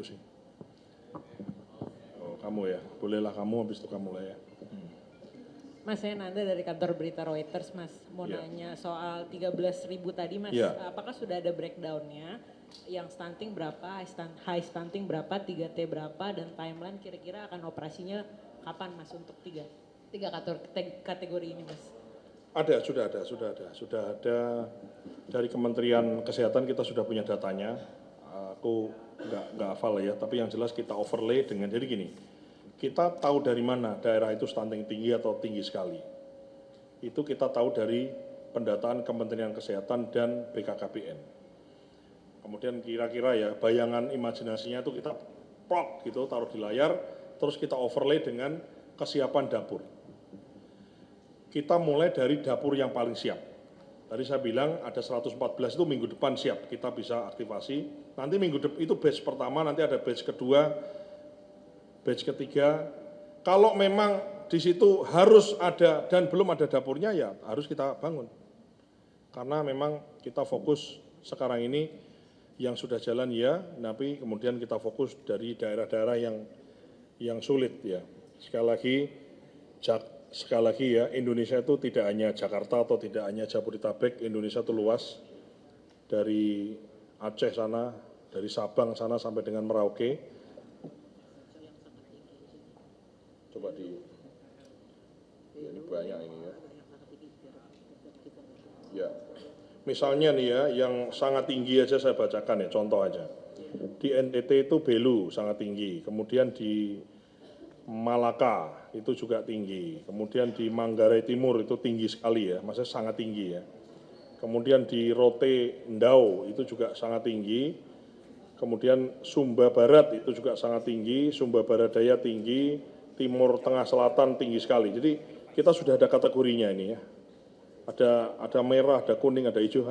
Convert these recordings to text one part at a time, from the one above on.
gitu sih. Oh, kamu ya, bolehlah kamu, habis itu kamu lah ya. Mas, saya Nanda dari kantor berita Reuters, Mas. Mau nanya soal 13.000 tadi, Mas. Apakah sudah ada breakdown-nya? Yang stunting berapa, high stunting berapa, 3T berapa, dan timeline kira-kira akan operasinya kapan, Mas, untuk tiga kategori ini, Mas? Sudah ada dari Kementerian Kesehatan kita sudah punya datanya. Aku nggak hafal ya, tapi yang jelas kita overlay dengan, jadi gini, kita tahu dari mana daerah itu stunting tinggi atau tinggi sekali. Itu kita tahu dari pendataan Kementerian Kesehatan dan BKKBN. Kemudian kira-kira ya bayangan imajinasinya itu kita plot gitu, taruh di layar, terus kita overlay dengan kesiapan dapur. Kita mulai dari dapur yang paling siap. Tadi saya bilang ada 114 itu minggu depan siap, kita bisa aktivasi. Nanti minggu depan itu batch pertama, nanti ada batch kedua, batch ketiga. Kalau memang di situ harus ada dan belum ada dapurnya ya harus kita bangun. Karena memang kita fokus sekarang ini yang sudah jalan ya, tapi kemudian kita fokus dari daerah-daerah yang sulit ya. Sekali lagi ya, Indonesia itu tidak hanya Jakarta atau tidak hanya Jabodetabek, Indonesia itu luas. Dari Aceh sana, dari Sabang sana sampai dengan Merauke. Coba ini banyak ini ya. Ya, misalnya nih ya, yang sangat tinggi aja saya bacakan ya, contoh aja. Di NTT itu Belu sangat tinggi, kemudian di Malaka itu juga tinggi, kemudian di Manggarai Timur itu tinggi sekali ya, maksudnya sangat tinggi ya. Kemudian di Rote Ndau itu juga sangat tinggi, kemudian Sumba Barat itu juga sangat tinggi, Sumba Barat Daya tinggi, Timur Tengah Selatan tinggi sekali. Jadi kita sudah ada kategorinya ini ya. Ada merah, ada kuning, ada hijau.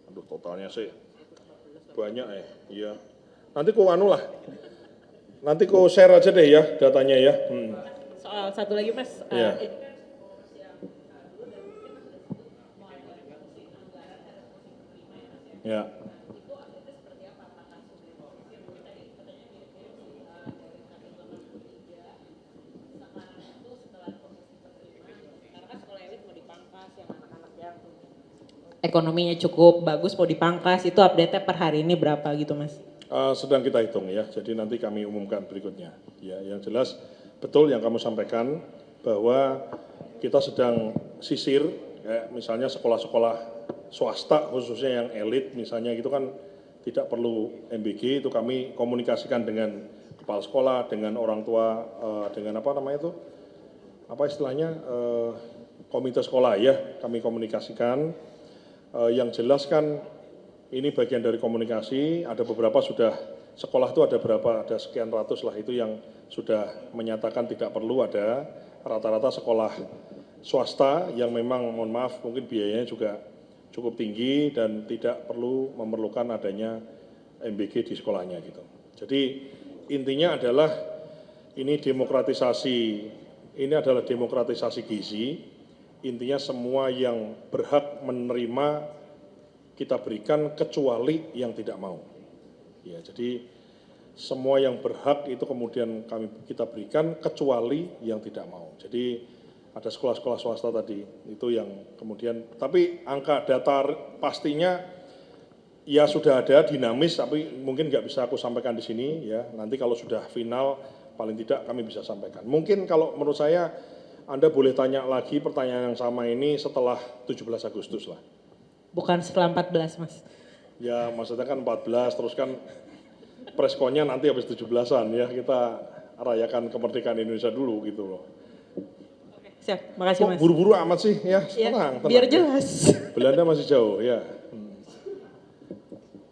Aduh, totalnya sih banyak ya. Iya. Nanti kok lah. Nanti kok share aja deh ya datanya ya. Soal satu lagi, Mas. Ya. Ekonominya cukup bagus mau dipangkas, itu update-nya per hari ini berapa gitu, Mas? Sedang kita hitung ya, jadi nanti kami umumkan berikutnya. Ya, yang jelas betul yang kamu sampaikan bahwa kita sedang sisir, kayak misalnya sekolah-sekolah swasta khususnya yang elit misalnya gitu kan tidak perlu MBG, itu kami komunikasikan dengan kepala sekolah, dengan orang tua, dengan apa namanya itu, apa istilahnya, komite sekolah ya, kami komunikasikan. Yang jelas kan ini bagian dari komunikasi, ada beberapa sudah, sekolah itu ada berapa, ada sekian ratus lah itu yang sudah menyatakan tidak perlu ada, rata-rata sekolah swasta yang memang mohon maaf mungkin biayanya juga cukup tinggi dan tidak perlu memerlukan adanya MBG di sekolahnya gitu. Jadi intinya adalah ini adalah demokratisasi gizi. Intinya semua yang berhak menerima kita berikan kecuali yang tidak mau. Ya, jadi semua yang berhak itu kemudian kita berikan kecuali yang tidak mau. Jadi ada sekolah-sekolah swasta tadi itu yang kemudian, tapi angka data pastinya ya sudah ada dinamis, tapi mungkin nggak bisa aku sampaikan di sini ya. Nanti kalau sudah final paling tidak kami bisa sampaikan. Mungkin kalau menurut saya Anda boleh tanya lagi pertanyaan yang sama ini setelah 17 Agustus lah. Bukan setelah 14, Mas. Ya maksudnya kan 14, terus kan preskonnya nanti habis 17-an ya, kita rayakan kemerdekaan Indonesia dulu gitu loh. Oke, siap, makasih Mas. Kok buru-buru amat sih ya, tenang. Biar jelas. Belanda masih jauh ya.